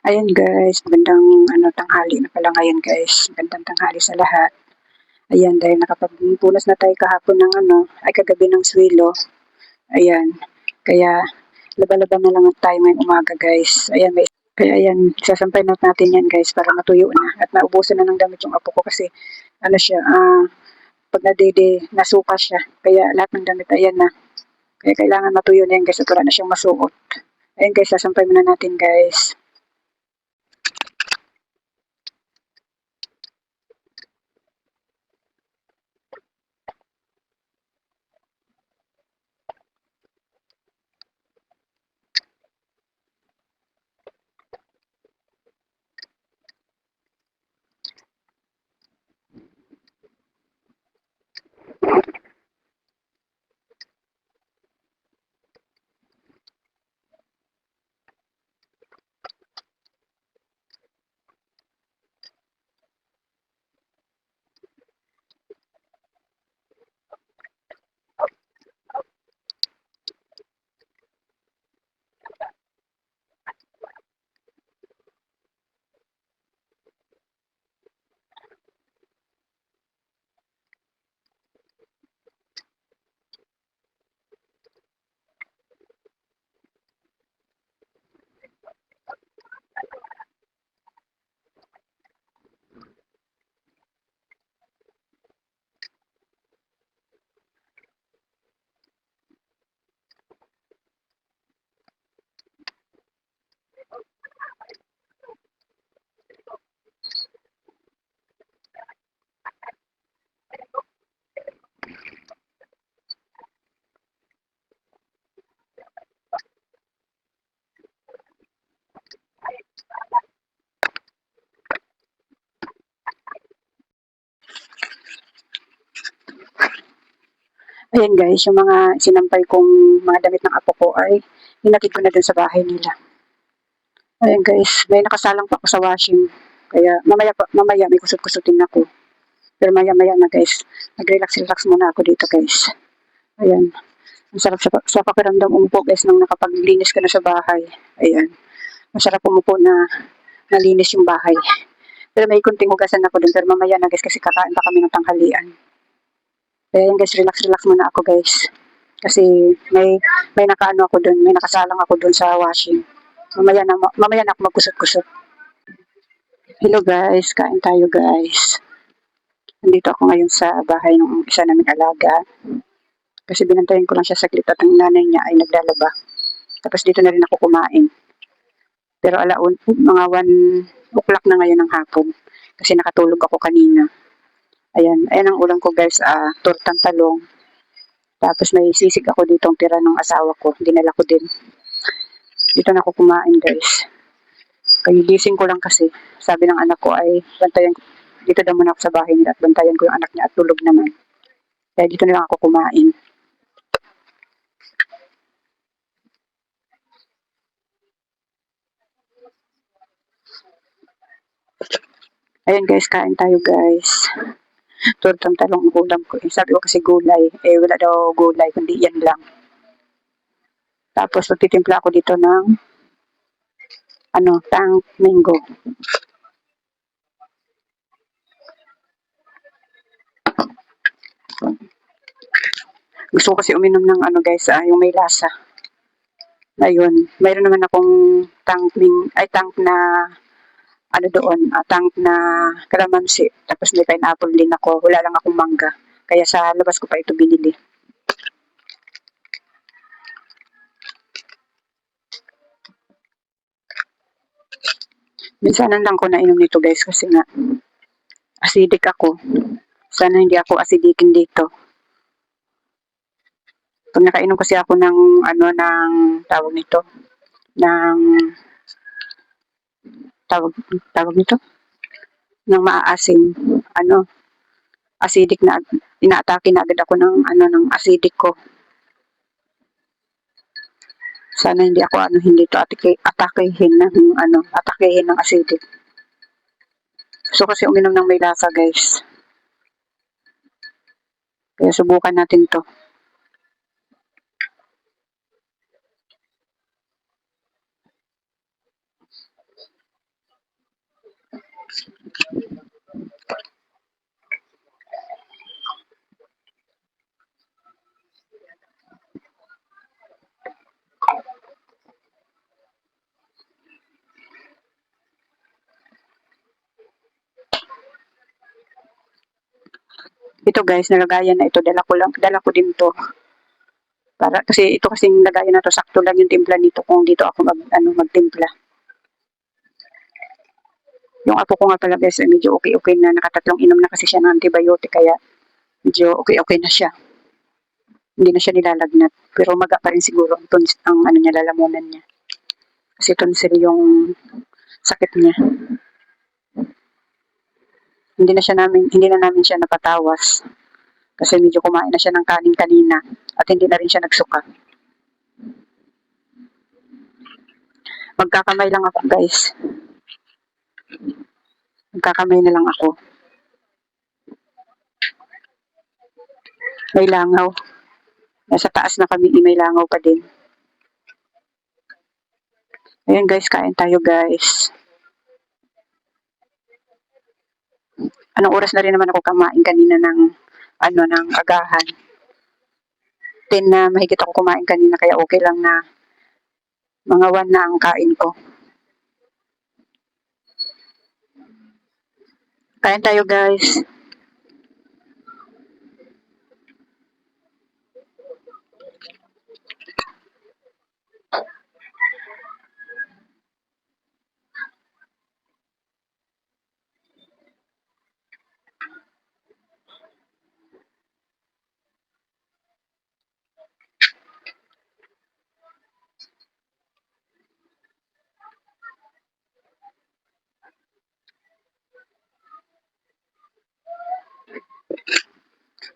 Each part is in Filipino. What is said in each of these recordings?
Ayan guys, magandang tanghali na pala ngayon guys. Magandang tanghali sa lahat. Ayan, dahil nakapagpunas na tayo kahapon ng kagabi ng swelo. Ayan, kaya laban-laban na lang tayo ngayong umaga guys. Ayan, kaya ayan, sasampay na natin yan guys para matuyo na. At naubusan na ng damit yung apo ko kasi siya, pag nasuka siya. Kaya lahat ng damit ayan na. Kaya kailangan matuyo na yan guys at wala na siyang masuot. Ayan guys, sasampay muna natin guys. Ayan guys, yung mga sinampay kong mga damit ng apo ko ay hinatid ko na dun sa bahay nila. Ayan guys, may nakasalang pa ako sa washing. Kaya mamaya may kusot-kusutin ako. Pero maya-maya na guys, mag-relax-relax muna ako dito guys. Ayan, ang sarap sa pakiramdam umupo guys nang nakapaglinis ka na sa bahay. Ayan, masarap umupo na nalinis yung bahay. Pero may kunting hugasan ako dun, pero mamaya na guys kasi kakain pa kami ng tanghalian. Kaya yan guys, relax-relax muna ako guys. Kasi may nakaano ako doon, may nakasalang ako doon sa washing. Mamaya na ako magkusot-kusot. Hello guys, kain tayo guys. Nandito ako ngayon sa bahay ng isa naming alaga. Kasi binantayan ko lang siya saglit at ang nanay niya ay naglalaba. Tapos dito na rin ako kumain. Pero mga 1 o'clock na ngayon ng hapon. Kasi nakatulog ako kanina. Ayan ang ulam ko guys, tortang talong. Tapos may sisig ako dito ang tira ng asawa ko. Dinala ko din. Dito na ako kumain guys. Kagigising ko lang kasi. Sabi ng anak ko ay bantayan ko. Dito daw muna ako sa bahay nila at bantayan ko yung anak niya at tulog naman. Kaya dito na lang ako kumain. Ayan guys, kain tayo guys. Tortang talong ang ulam ko. Sabi ko kasi gulay. Wala daw gulay, kundi yan lang. Tapos magtitimpla ako dito ng tang mango. Gusto ko kasi uminom ng guys, yung may lasa. Ayun, mayroon naman akong tank na doon, tank na kalamansi. Tapos may pineapple din ako. Wala lang akong mangga. Kaya sa labas ko pa ito binili. Minsanan lang ko nainom nito guys kasi nga acidic ako. Sana hindi ako acidikin dito. Pag nakainom kasi ako ng ng tawag nito, ng tawag nito, ng maaasim, acidic na, inaatake na agad ako ng ng acidic ko. Sana hindi ako hindi to atakehin ng acidic. So kasi uminom ng may lasa guys. Kaya subukan natin to. Ito guys, nalagayan na ito. Dala ko din to. Para, kasi ito kasing lagayan na to, sakto lang yung timpla nito kung dito ako magtimpla. Yung apo ko nga pala guys, medyo okay na. Nakatatlong inom na kasi siya ng antibiotic, kaya medyo okay na siya. Hindi na siya nilalagnat. Pero maga pa rin siguro ang niya, lalamunan niya. Kasi tonsil yung sakit niya. Hindi na namin siya napatawas. Kasi medyo kumain na siya ng kanin kanina at hindi na rin siya nagsuka. Magkakamay lang ako guys. Magkakamay na lang ako. May langaw. Nasa taas na kami, may langaw pa din. Ayan guys, kain tayo guys. Anong oras na rin naman ako kumain kanina ng agahan. 10 na mahigit ako kumain kanina, kaya okay lang na mga 1 na ang kain ko. Kain tayo guys.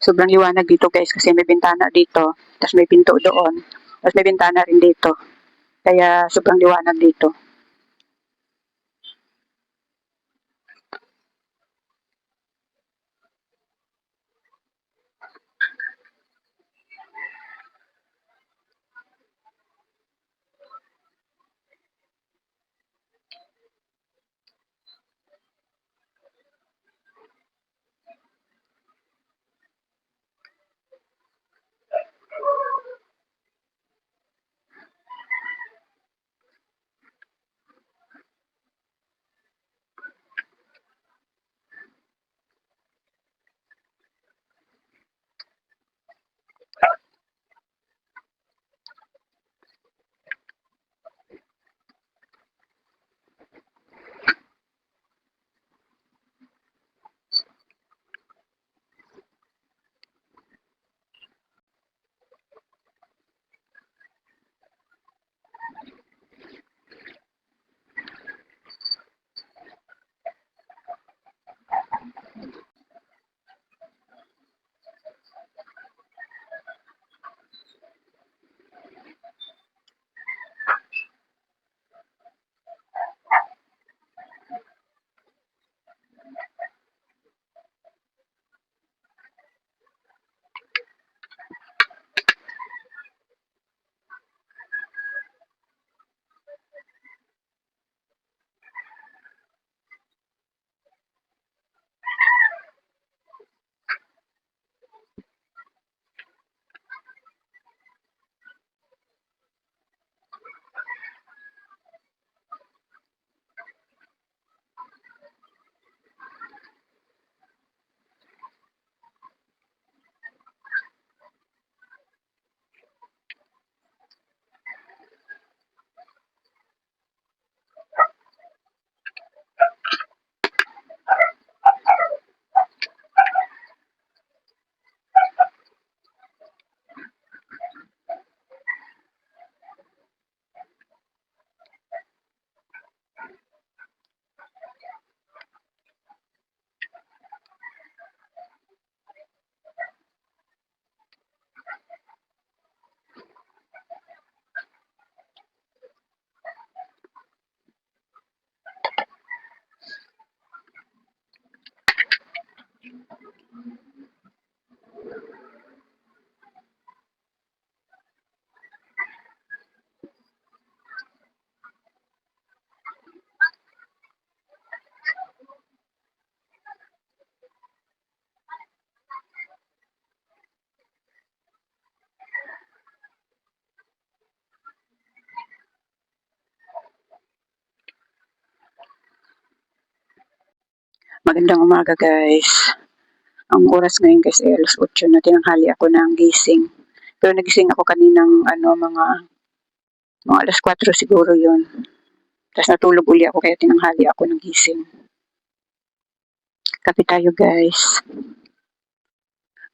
Sobrang liwanag dito guys kasi may bintana dito, tapos may pinto doon, tapos may bintana rin dito. Kaya sobrang liwanag dito. Magandang umaga guys. Ang oras ngayon guys ay alas 8 na, tinanghali ako ng gising. Pero nagising ako kaninang mga alas 4 siguro yon. Tapos natulog uli ako kaya tinanghali ako ng gising. Kape tayo guys.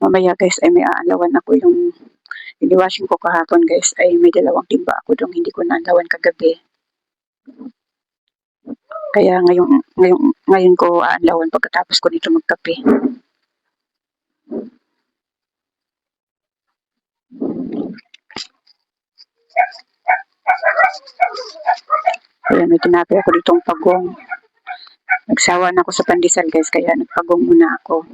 Mamaya guys ay may aalawan ako yung iniwashing ko kahapon guys ay may 2 timba ako dong hindi ko naalawan kagabi. Kaya ngayon ko aalawan pagkatapos ko nito magkape. Kaya may tinapay ako ditong pagong. Nagsawa na ako sa pandesal guys kaya nagpagong muna ako.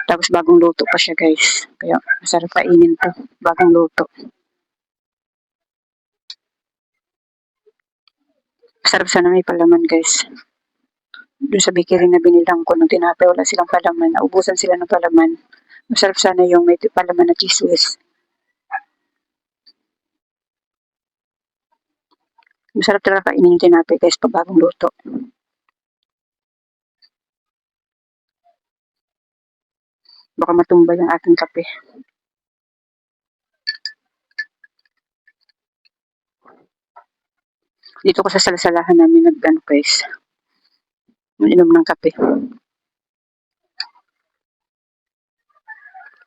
Tapos bagong luto pa siya guys. Kaya masarap kainin to. Bagong luto. Masarap sana may palaman guys. Doon sa bakery na binilang ko ng tinapay wala silang palaman. Naubusan sila ng palaman. Masarap sana yung may palaman na cheese whiz. Masarap talaga kainin yung tinapay guys pag bagong luto. Baka matumba yung aking kape. Dito ko sa salasalahan namin guys. Inom ng kape.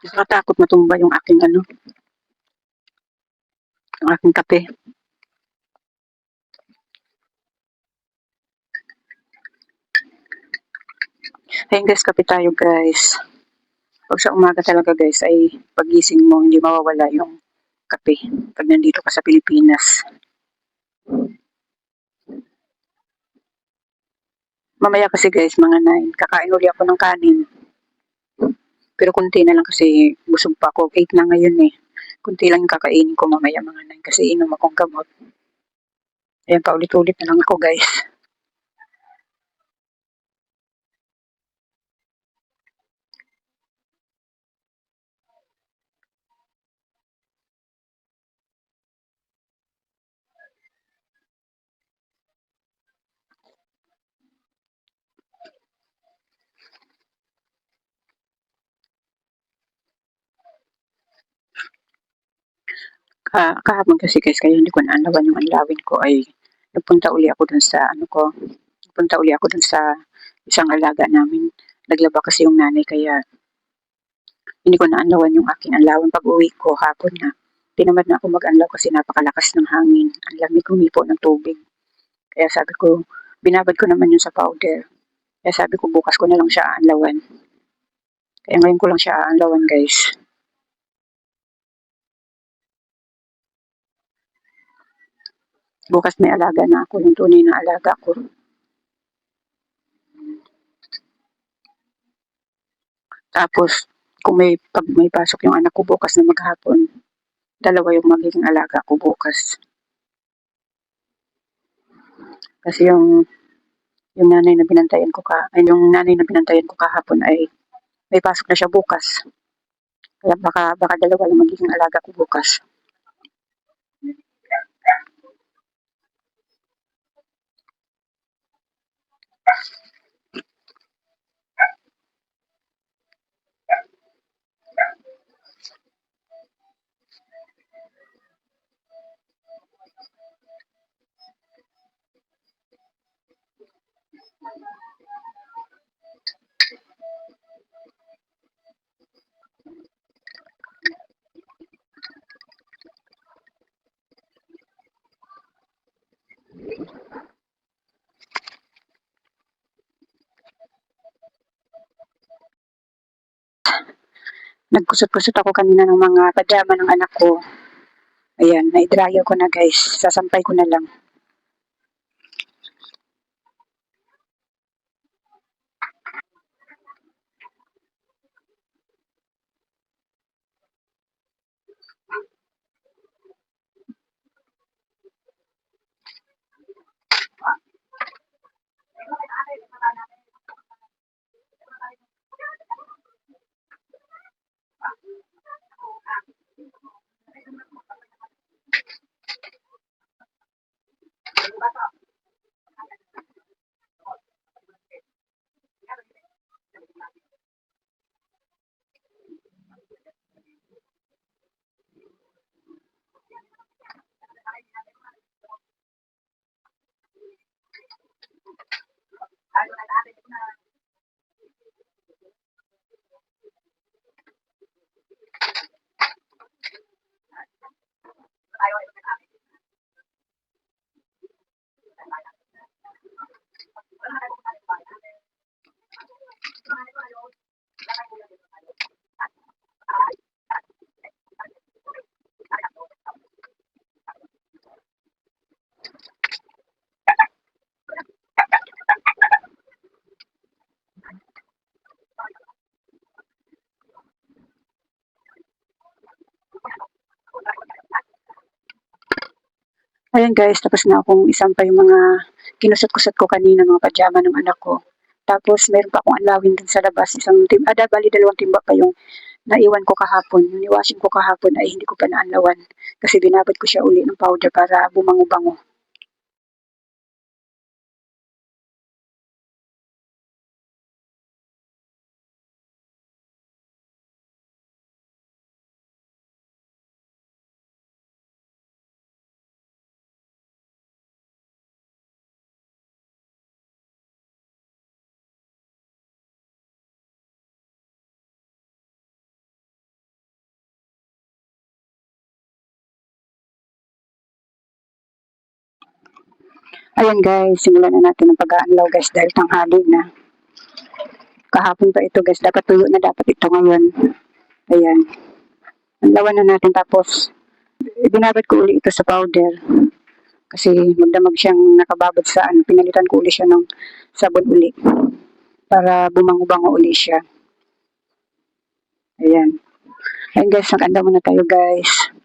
Nakatakot matumba yung aking yung aking kape. Ayun guys, kape tayo guys. Pag sa umaga talaga guys ay pagising mo hindi mawawala yung kape pag nandito ka sa Pilipinas. Mamaya kasi guys mga 9 kakain uli ako ng kanin. Pero kunti na lang kasi busog pa ako. 8 na ngayon eh. Kunti lang yung kakainin ko mamaya mga 9 kasi inom akong gamot. Ayan, paulit-ulit na lang ako guys. Kahapon kasi guys, kaya hindi ko naalawan yung anlawin ko ay nagpunta uli ako dun sa nagpunta uli ako dun sa isang alaga namin. Naglaba kasi yung nanay kaya hindi ko naanlawan yung aking anlawan pag uwi ko hapon na. Tinamad na ako mag-anlaw kasi napakalakas ng hangin. Ang lamig humipo ng tubig. Kaya sabi ko, binabad ko naman yun sa powder. Kaya sabi ko bukas ko na lang siya aanlawan. Kaya ngayon ko lang siya aanlawan guys. Bukas may alaga na ako, yung tunay na alaga ko. Tapos, kung pag may pasok yung anak ko bukas na maghapon, 2 yung magiging alaga ko bukas. Kasi yung nanay na binantayan ko kahapon ay may pasok na siya bukas. Kaya baka 2 yung magiging alaga ko bukas. Nagkusot-kusot ako kanina ng mga pajama ng anak ko. Ayan, na-dryer ko na guys. Sasampay ko na lang. Ayan guys, tapos na akong isampay yung mga kinusot-kusot ko kanina, mga pajama ng anak ko. Tapos meron pa akong alawin dun sa labas, bali dalawang timba pa yung naiwan ko kahapon. Yung niwashing ko kahapon ay hindi ko pa naanlawan kasi binabad ko siya uli ng powder para bumango-bango. Ayan guys, simulan na natin ang pag-aanlaw guys dahil tanghali na. Kahapon pa ito guys, dapat tuyo na dapat ito ngayon. Ayan, anlawan na natin tapos binabad ko uli ito sa powder. Kasi magdamag siyang nakababad sa pinalitan ko uli siya ng sabon uli para bumango-bango uli siya. Ayan. Ayan guys, nakanda muna tayo guys.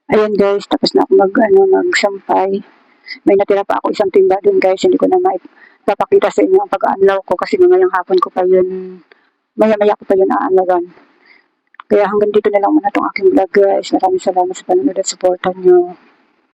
Ayan guys, tapos na ako magsampay. May natira pa ako isang timba dun guys, hindi ko na maipapakita sa inyo ang pag-unlock ko kasi mamayang hapon ko pa yun, maya-maya ko pa yun aanlawan. Kaya hanggang dito na lang muna itong aking vlog guys. Maraming salamat sa panonood at supportan nyo.